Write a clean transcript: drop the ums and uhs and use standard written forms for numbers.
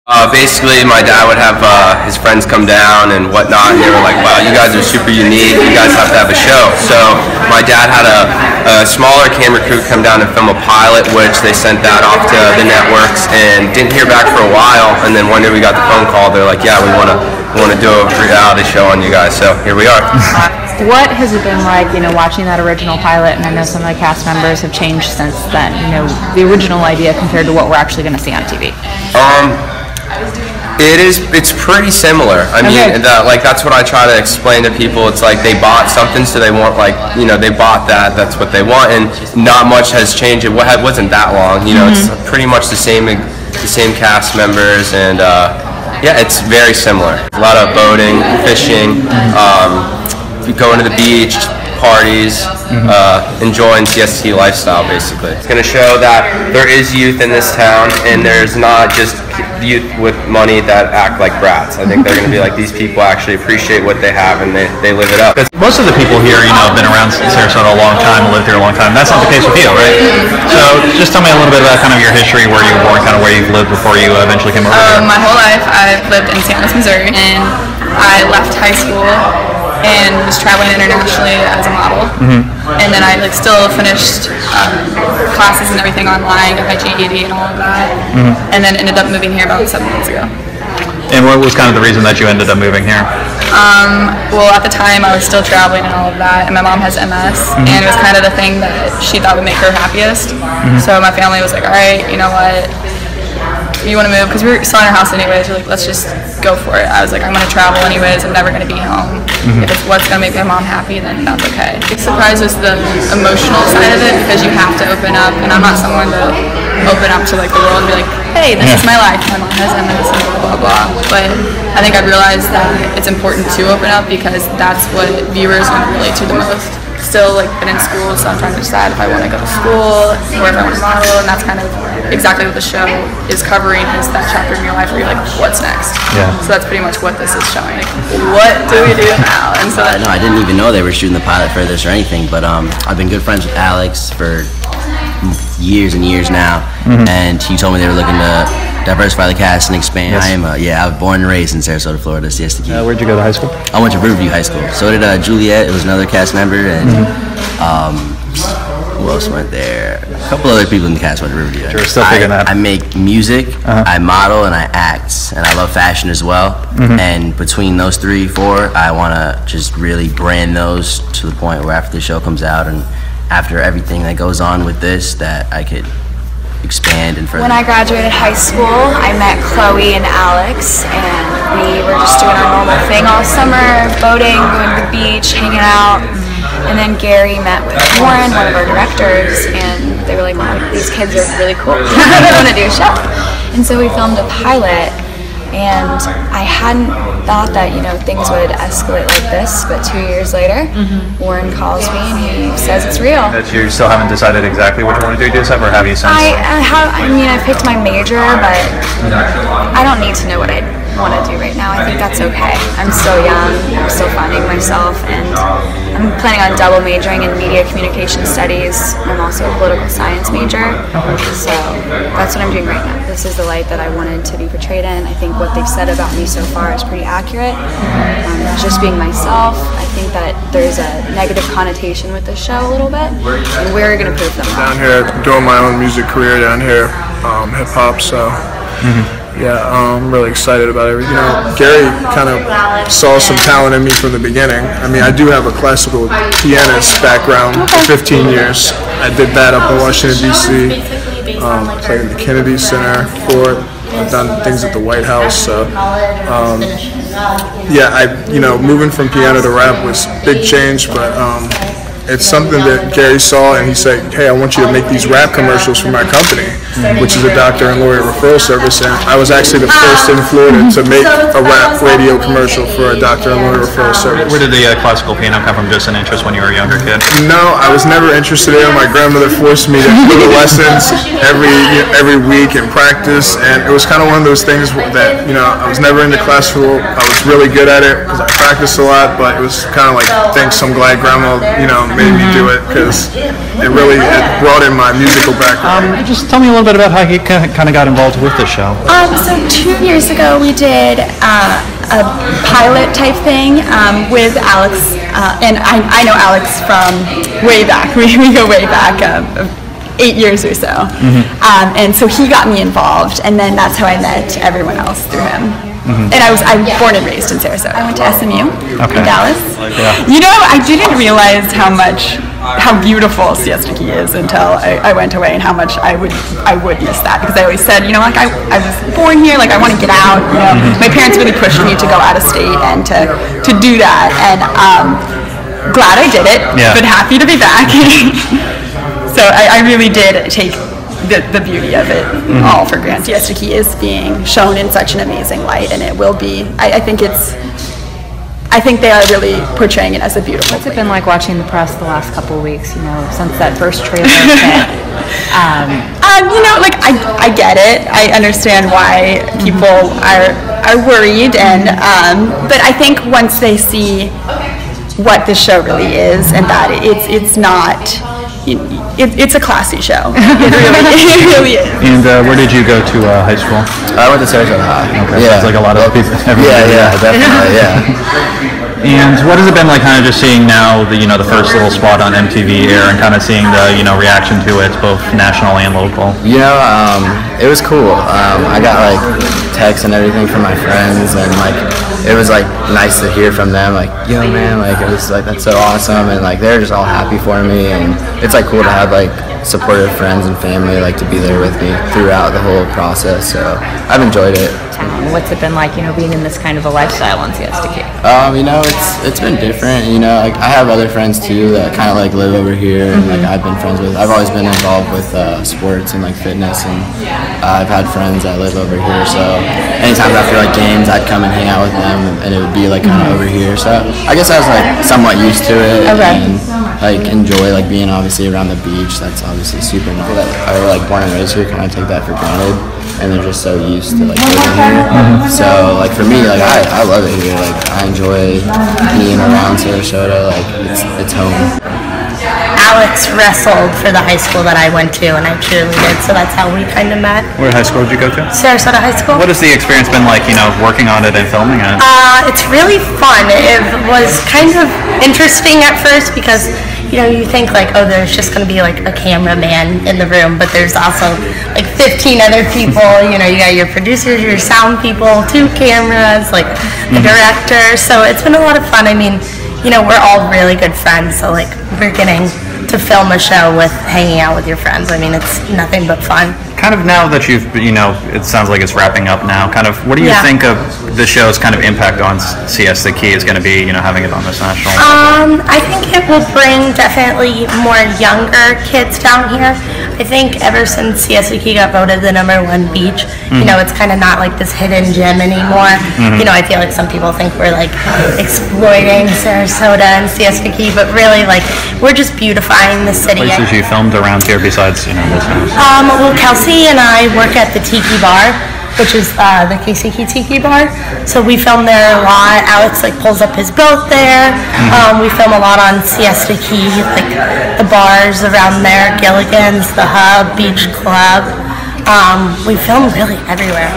Basically, my dad would have his friends come down and whatnot, and they were like, wow, you guys are super unique, you guys have to have a show. So my dad had a smaller camera crew come down and film a pilot, which they sent that off to the networks and didn't hear back for a while, and then one day we got the phone call, they're like, yeah, we want to do a reality show on you guys, so here we are. What has it been like, watching that original pilot, and I know some of the cast members have changed since then, the original idea compared to what we're actually going to see on TV? It's pretty similar. I mean, that's what I try to explain to people. It's like they bought something, so they want, they bought that. That's what they want, and not much has changed. It wasn't that long. It's pretty much the same cast members, and yeah, it's very similar. A lot of boating, fishing, going to the beach, parties, enjoying CST lifestyle, basically. It's going to show that there is youth in this town, and there's not just youth with money that act like brats. I think they're going to be like, these people actually appreciate what they have, and they live it up. Most of the people here, have been around Sarasota a long time, lived here a long time. That's not the case with you, right? So just tell me a little bit about kind of your history, where you were born, kind of where you've lived before you eventually came over here. My whole life I've lived in St. Louis, Missouri, and I left high school and was traveling internationally as a model, and then I still finished classes and everything online, got my GED and all of that, and then ended up moving here about 7 months ago. And what was kind of the reason that you ended up moving here? Well, at the time I was still traveling and all of that, and my mom has MS, and it was kind of the thing that she thought would make her happiest. So my family was like, all right, you know what, you want to move? Because we were selling our house anyways. We're like, let's just go for it. I was like, I'm going to travel anyways. I'm never going to be home. If it's what's going to make my mom happy, then that's okay. Big surprise was the emotional side of it, because you have to open up, and I'm not someone to open up to the world and be like, hey, this is my life. My mom has MS and blah, blah, blah. But I think I realized that it's important to open up, because that's what viewers can relate to the most. Still been in school, so I'm trying to decide if I want to go to school or if I want to model, and that's kind of exactly what the show is covering, is that chapter in your life where you're like, what's next? Yeah. So that's pretty much what this is showing. What do we do now? And so no, I didn't even know they were shooting the pilot for this or anything, but I've been good friends with Alex for years and years now, and he told me they were looking to diversify the cast and expand. Yes. I was born and raised in Sarasota, Florida, Siesta Key. Where'd you go to high school? I went to Riverview High School. So did Juliet. It was another cast member, and who else went there? A couple other people in the cast went to Riverview. You're still figuring that. I make music, I model, and I act, and I love fashion as well. And between those 3, 4, I want to just really brand those to the point where after the show comes out and after everything that goes on with this, that I could expand and further. When I graduated high school, I met Chloe and Alex, and we were just doing our normal thing all summer, boating, going to the beach, hanging out. And then Gary met with Warren, one of our directors, and they were like, wow, these kids are really cool. They want to do a show. And so we filmed a pilot, and I hadn't thought that, things would escalate like this, but 2 years later, Warren calls me and he says it's real. That you still haven't decided exactly what you want to do, or have you since? I picked my major, but I don't need to know what I want to do right now. I think that's okay. I'm still young, I'm still finding myself, and I'm planning on double majoring in media communication studies. I'm also a political science major, so that's what I'm doing right now. This is the light that I wanted to be portrayed in. I think what they've said about me so far is pretty accurate. Just being myself, I think that there's a negative connotation with this show a little bit, and we're going to prove them wrong. Down here, doing my own music career down here, hip-hop, so yeah, I'm really excited about everything. Gary kind of saw some talent in me from the beginning. I mean, I do have a classical pianist background for 15 years. I did that up in Washington, D.C., played in the Kennedy Center for it. I've done things at the White House, so yeah, moving from piano to rap was big change, but it's something that Gary saw, and he said, hey, I want you to make these rap commercials for my company, which is a doctor and lawyer referral service, and I was actually the first in Florida to make a rap radio commercial for a doctor and lawyer referral service. Where did the classical piano come from? Just an interest when you were a younger kid? No, I was never interested in it. My grandmother forced me to go to lessons every week and practice, and it was kind of one of those things that, I was never into classical. I was really good at it because I practiced a lot, but it was kind of like, thanks, I'm glad grandma, made me do it, because it brought in my musical background. Just tell me a little bit about how you kind of got involved with the show. So 2 years so we did a pilot type thing with Alex, and I know Alex from way back. We go way back, 8 years or so. And so he got me involved, and then that's how I met everyone else through him. And I'm born and raised in Sarasota. I went to SMU in Dallas. You know, I didn't realize how beautiful Siesta Key is until I went away, and how much I would miss that, because I always said, you know, like I was born here, like I want to get out. You know, my parents really pushed me to go out of state and to do that, and glad I did it. But happy to be back. So I really did take the beauty of it all for granted. Siesta Key is being shown in such an amazing light, and it will be. I think they are really portraying it as a beautiful. What's it been like watching the press the last couple of weeks? You know, since that first trailer hit. You know, like I get it. I understand why people are worried, and but I think once they see what the show really is, and that it's not. It's a classy show. It really is. And where did you go to high school? I went to Sarasota High. Okay, yeah. It's like a lot of people. Definitely, And what has it been like, kind of just seeing now the first little spot on MTV air, and kind of seeing the reaction to it, both national and local? You know, it was cool. I got like texts and everything from my friends, and like it was like nice to hear from them. Like, yo man, like it was like that's so awesome, and like they're just all happy for me, and it's like cool to have like supportive friends and family like to be there with me throughout the whole process. So I've enjoyed it. What's it been like, being in this kind of a lifestyle on Siesta Key? You know, it's been different. You know, like I have other friends too that kind of like live over here, and like I've been friends with. I've always been involved with sports and like fitness, and I've had friends that live over here. So anytime after like games, I'd come and hang out with them, and it would be like kind of over here. So I guess I was like somewhat used to it, and like enjoy like being obviously around the beach. That's obviously super nice. That are like born and raised here, kind of take that for granted, and they're just so used to like living here. So like for me, like I love it here. Like I enjoy being around Sarasota. Like it's home. Alex wrestled for the high school that I went to, and I cheerleaded, so that's how we kind of met. Where high school did you go to? Sarasota High School. What has the experience been like, working on it and filming it? It's really fun. It was kind of interesting at first because, you think like, oh, there's just going to be like a cameraman in the room, but there's also like 15 other people. You got your producers, your sound people, 2 cameras, like the director. So it's been a lot of fun. I mean, we're all really good friends, so like we're getting to film a show with hanging out with your friends. I mean, it's nothing but fun. Kind of now that you've, it sounds like it's wrapping up now, kind of, what do you think of the show's kind of impact on Siesta Key is going to be, having it on this national level? I think it will bring definitely more younger kids down here. I think ever since Siesta Key got voted the #1 beach, it's kind of not like this hidden gem anymore. I feel like some people think we're like exploiting Sarasota and Siesta Key, but really like we're just beautifying the city. Places you filmed around here besides, this house? Well, Kelsey and I work at the Tiki Bar, which is the Keisiki Tiki Bar. So we film there a lot. Alex like pulls up his boat there. We film a lot on Siesta Key, like the bars around there, Gilligan's, the Hub, Beach Club. We film really everywhere.